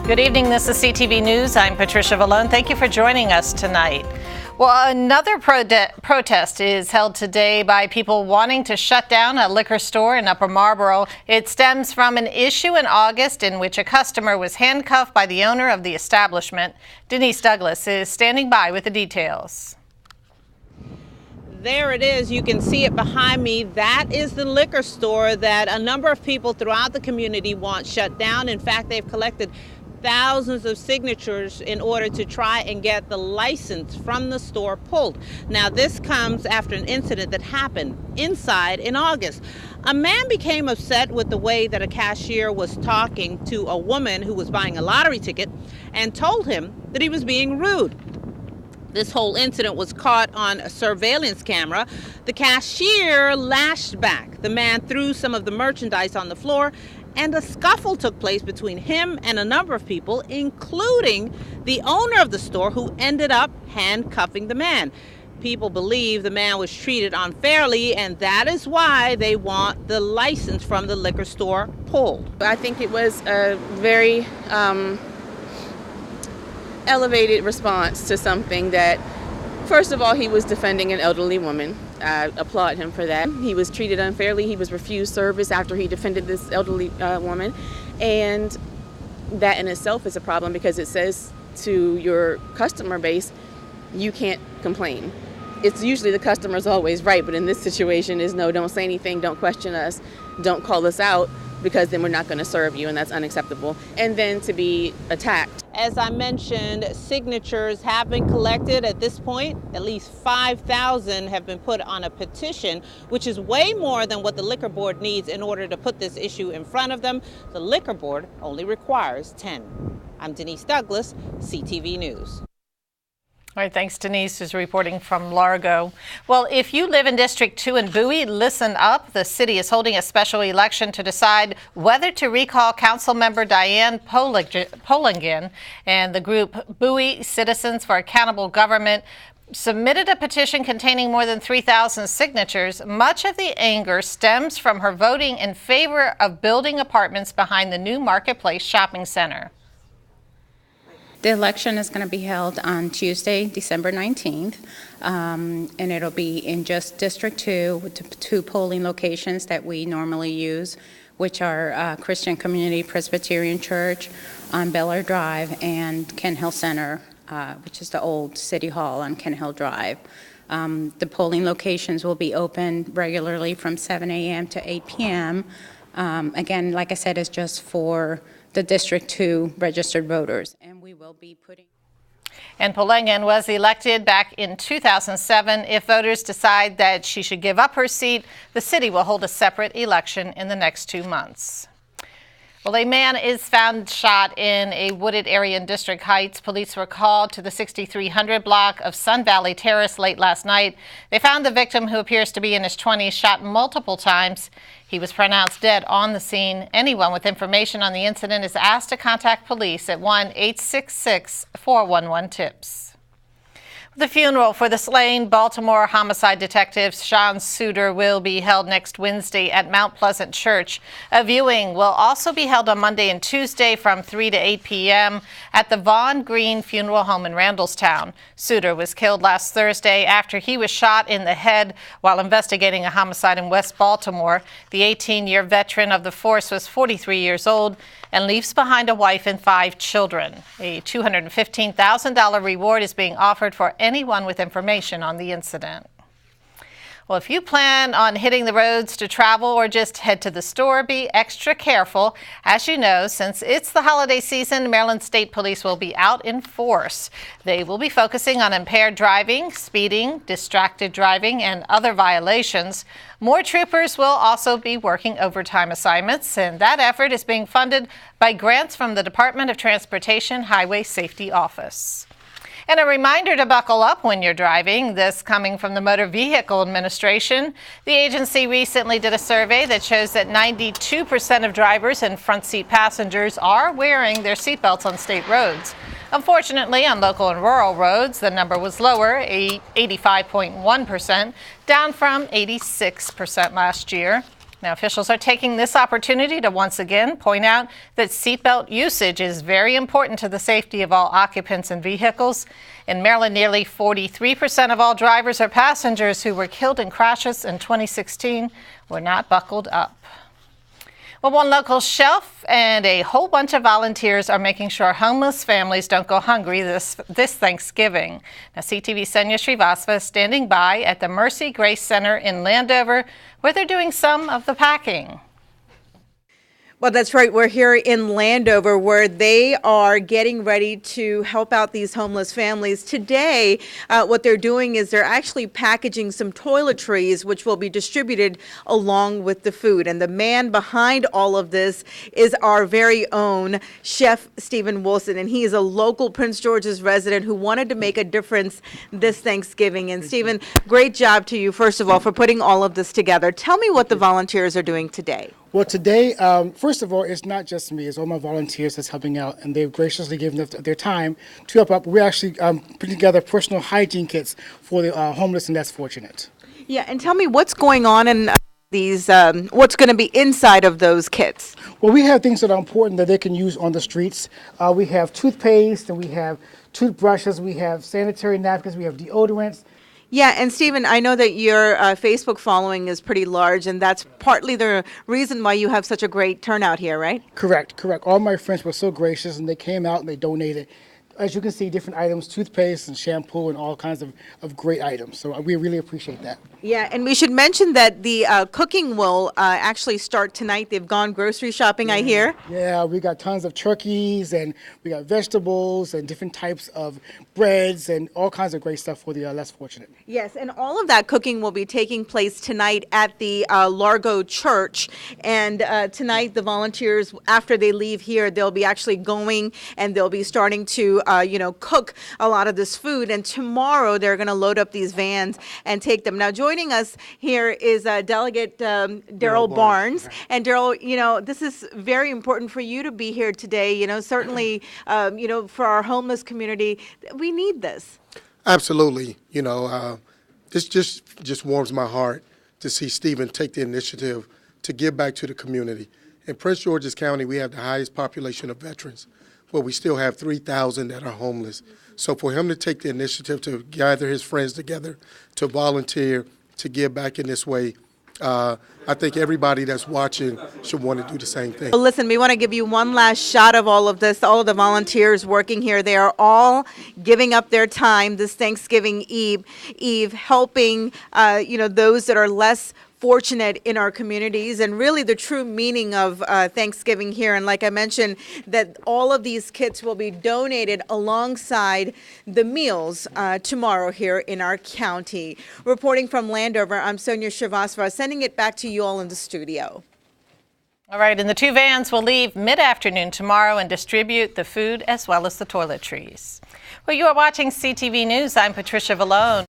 Good evening, this is CTV News. I'm Patricia Vallone. Thank you for joining us tonight. Well, another protest is held today by people wanting to shut down a liquor store in Upper Marlboro. It stems from an issue in August in which a customer was handcuffed by the owner of the establishment. Denise Douglas is standing by with the details. There it is. You can see it behind me. That is the liquor store that a number of people throughout the community want shut down. In fact, they've collected thousands of signatures in order to try and get the license from the store pulled. Now, this comes after an incident that happened inside in August. A man became upset with the way that a cashier was talking to a woman who was buying a lottery ticket and told him that he was being rude. This whole incident was caught on a surveillance camera. The cashier lashed back. The man threw some of the merchandise on the floor, and a scuffle took place between him and a number of people, including the owner of the store, who ended up handcuffing the man. People believe the man was treated unfairly, and that is why they want the license from the liquor store pulled. I think it was a very elevated response to something that, first of all, he was defending an elderly woman. I applaud him for that. He was treated unfairly. He was refused service after he defended this elderly woman. And that in itself is a problem because it says to your customer base, you can't complain. It's usually the customer's always right, but in this situation is no, don't say anything, don't question us, don't call us out, because then we're not going to serve you, and that's unacceptable. And then to be attacked. As I mentioned, signatures have been collected. At this point, at least 5,000 have been put on a petition, which is way more than what the liquor board needs in order to put this issue in front of them. The liquor board only requires 10. I'm Denise Douglas, CTV News. All right, thanks, Denise, who's reporting from Largo. Well, if you live in District 2 in Bowie, listen up. The city is holding a special election to decide whether to recall Councilmember Diane Polingen, and the group Bowie Citizens for Accountable Government submitted a petition containing more than 3,000 signatures. Much of the anger stems from her voting in favor of building apartments behind the new Marketplace shopping center. The election is going to be held on Tuesday, December 19th, and it'll be in just District 2 with two polling locations that we normally use, which are Christian Community Presbyterian Church on Bel Air Drive and Kent Hill Center, which is the old City Hall on Kent Hill Drive. The polling locations will be open regularly from 7 a.m. to 8 p.m. Again, like I said, it's just for the District 2 registered voters, and we will be putting. And Polingen was elected back in 2007. If voters decide that she should give up her seat, the city will hold a separate election in the next 2 months. Well, a man is found shot in a wooded area in District Heights. Police were called to the 6300 block of Sun Valley Terrace late last night. They found the victim, who appears to be in his 20s, shot multiple times. He was pronounced dead on the scene. Anyone with information on the incident is asked to contact police at 1-866-411-TIPS. The funeral for the slain Baltimore homicide detective Sean Suiter will be held next Wednesday at Mount Pleasant Church. A viewing will also be held on Monday and Tuesday from 3 to 8 p.m. at the Vaughn Green Funeral Home in Randallstown. Suiter was killed last Thursday after he was shot in the head while investigating a homicide in West Baltimore. The 18-year veteran of the force was 43 years old and leaves behind a wife and 5 children. A $215,000 reward is being offered for anyone with information on the incident. Well, if you plan on hitting the roads to travel or just head to the store, be extra careful. As you know, since it's the holiday season, Maryland State Police will be out in force. They will be focusing on impaired driving, speeding, distracted driving, and other violations. More troopers will also be working overtime assignments, and that effort is being funded by grants from the Department of Transportation Highway Safety Office. And a reminder to buckle up when you're driving. This coming from the Motor Vehicle Administration. The agency recently did a survey that shows that 92% of drivers and front seat passengers are wearing their seatbelts on state roads. Unfortunately, on local and rural roads, the number was lower, 85.1%, down from 86% last year. Now, officials are taking this opportunity to once again point out that seatbelt usage is very important to the safety of all occupants in vehicles. In Maryland, nearly 43% of all drivers or passengers who were killed in crashes in 2016 were not buckled up. Well, one local chef and a whole bunch of volunteers are making sure homeless families don't go hungry this Thanksgiving. Now, CTV Sonia Srivastava standing by at the Mercy Grace Center in Landover, where they're doing some of the packing. Well, that's right. We're here in Landover where they are getting ready to help out these homeless families. Today, what they're doing is they're actually packaging some toiletries, which will be distributed along with the food. And the man behind all of this is our very own Chef Stephen Wilson. And he is a local Prince George's resident who wanted to make a difference this Thanksgiving. And Stephen, great job to you, first of all, for putting all of this together. Tell me what the volunteers are doing today. Well, today, first of all, it's not just me. It's all my volunteers that's helping out, and they've graciously given their time to help out. We're actually putting together personal hygiene kits for the homeless and less fortunate. Yeah, and tell me what's going on in these, what's going to be inside of those kits? Well, we have things that are important that they can use on the streets. We have toothpaste, and we have toothbrushes, we have sanitary napkins, we have deodorants. Yeah, and Stephen, I know that your Facebook following is pretty large, and that's partly the reason why you have such a great turnout here, right? Correct. All my friends were so gracious, and they came out and they donated. As you can see, different items, toothpaste and shampoo and all kinds of great items. So we really appreciate that. Yeah, and we should mention that the cooking will actually start tonight. They've gone grocery shopping, I hear. Yeah, we got tons of turkeys, and we got vegetables and different types of breads and all kinds of great stuff for the less fortunate. Yes, and all of that cooking will be taking place tonight at the Largo Church. And tonight, the volunteers, after they leave here, they'll be actually going and they'll be starting to cook a lot of this food. And tomorrow they're going to load up these vans and take them. Now, joining us here is Delegate Daryl Barnes. And Daryl, this is very important for you to be here today. Certainly, for our homeless community, we need this. Absolutely. This just warms my heart to see Stephen take the initiative to give back to the community. In Prince George's County, we have the highest population of veterans, but we still have 3,000 that are homeless. So for him to take the initiative to gather his friends together, to volunteer, to give back in this way, I think everybody that's watching should want to do the same thing. Well, listen, we want to give you one last shot of all of this, all of the volunteers working here. They are all giving up their time this Thanksgiving Eve helping, those that are less fortunate in our communities, and really the true meaning of Thanksgiving here. And like I mentioned, that all of these kits will be donated alongside the meals tomorrow here in our county. Reporting from Landover, I'm Sonia Srivastava, sending it back to you all in the studio. All right, and the two vans will leave mid-afternoon tomorrow and distribute the food as well as the toiletries. Well, you are watching CTV News. I'm Patricia Vallone.